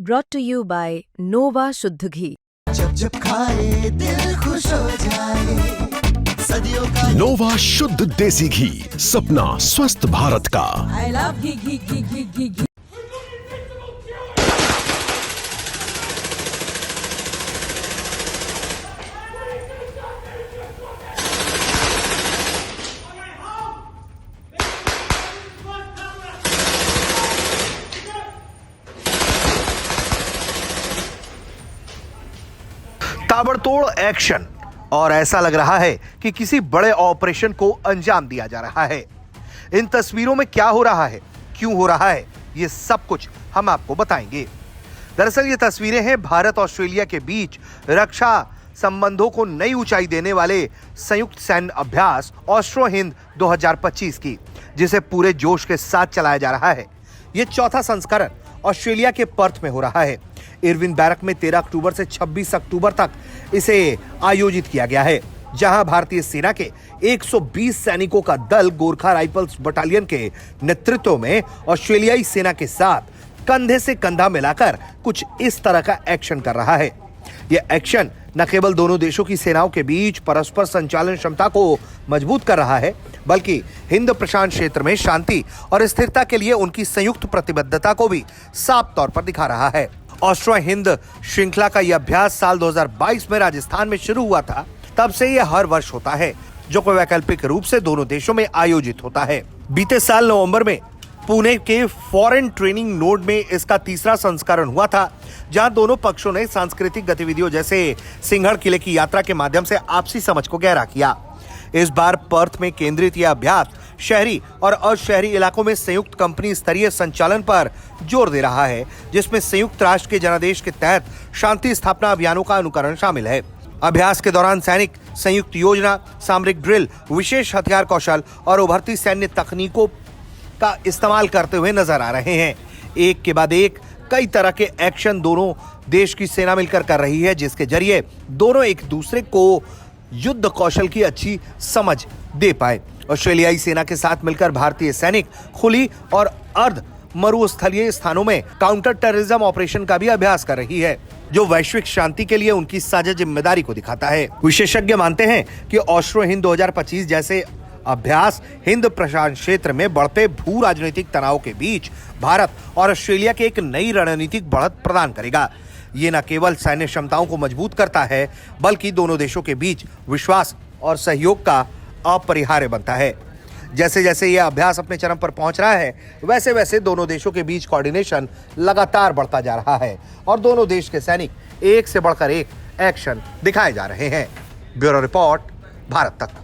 brought to you by Nova शुद्ध घी। जब जब खाए दिल खुश हो जाए, सदियों का नोवा शुद्ध देसी घी, सपना स्वस्थ भारत का। I love घी घी घी घी घी घी। ताबड़तोड़ एक्शन और ऐसा लग रहा है कि किसी बड़े ऑपरेशन को अंजाम दिया जा रहा है। इन तस्वीरों में क्या हो रहा है, क्यों हो रहा है, ये सब कुछ हम आपको बताएंगे। दरअसल ये तस्वीरें हैं भारत ऑस्ट्रेलिया के बीच रक्षा संबंधों को नई ऊंचाई देने वाले संयुक्त सैन्य अभ्यास ऑस्ट्रो हिंद 2025 की, जिसे पूरे जोश के साथ चलाया जा रहा है। ये चौथा संस्करण ऑस्ट्रेलिया के पर्थ में हो रहा है। इरविन बैरक में 13 अक्टूबर से 26 अक्टूबर तक इसे आयोजित किया गया है, जहां भारतीय सेना के 120 सैनिकों का दल गोरखा राइफल्स बटालियन के नेतृत्व में ऑस्ट्रेलियाई सेना के साथ कंधे से कंधा मिलाकर कुछ इस तरह का एक्शन कर रहा है। यह एक्शन न केवल दोनों देशों की सेनाओं के बीच परस्पर संचालन क्षमता को मजबूत कर रहा है, बल्कि हिंद प्रशांत क्षेत्र में शांति और स्थिरता के लिए उनकी संयुक्त प्रतिबद्धता को भी साफ तौर पर दिखा रहा है। ऑस्ट्रो हिंद श्रृंखला का यह अभ्यास साल 2022 में राजस्थान में शुरू हुआ था। तब से यह हर वर्ष होता है, जो कि वैकल्पिक रूप से दोनों देशों में आयोजित होता है। बीते साल नवंबर में पुणे के फॉरेन ट्रेनिंग नोड में इसका तीसरा संस्करण हुआ था, जहां दोनों पक्षों ने सांस्कृतिक गतिविधियों जैसे सिंहड़ किले की यात्रा के माध्यम से आपसी समझ को गहरा किया। इस बार पर्थ में केंद्रित यह अभ्यास शहरी और अशहरी इलाकों में संयुक्त कंपनी स्तरीय संचालन पर जोर दे रहा है, जिसमें संयुक्त राष्ट्र के जनादेश के तहत शांति स्थापना अभियानों का अनुकरण शामिल है। अभ्यास के दौरान सैनिक संयुक्त योजना, सामरिक ड्रिल, विशेष हथियार कौशल और उभरती सैन्य तकनीकों का इस्तेमाल करते हुए नजर आ रहे हैं। एक के बाद एक कई तरह के एक्शन दोनों देश की सेना मिलकर कर रही है, जिसके जरिए दोनों एक दूसरे को युद्ध कौशल की अच्छी समझ दे पाए। ऑस्ट्रेलियाई सेना के साथ मिलकर भारतीय सैनिक खुली और अर्ध मरुस्थलीय स्थानों में काउंटर टेररिज्म ऑपरेशन का भी अभ्यास कर रही है, जो वैश्विक शांति के लिए उनकी साझा जिम्मेदारी को दिखाता है। विशेषज्ञ मानते हैं कि ऑस्ट्रो हिंद 2025 जैसे अभ्यास हिंद प्रशांत क्षेत्र में बढ़ते भू राजनीतिक तनाव के बीच भारत और ऑस्ट्रेलिया के एक नई रणनीतिक बढ़त प्रदान करेगा। ये न केवल सैन्य क्षमताओं को मजबूत करता है, बल्कि दोनों देशों के बीच विश्वास और सहयोग का अपरिहार्य बनता है। जैसे जैसे यह अभ्यास अपने चरम पर पहुंच रहा है, वैसे वैसे दोनों देशों के बीच कोऑर्डिनेशन लगातार बढ़ता जा रहा है और दोनों देश के सैनिक एक से बढ़कर एक एक्शन दिखाए जा रहे हैं। ब्यूरो रिपोर्ट, भारत तक।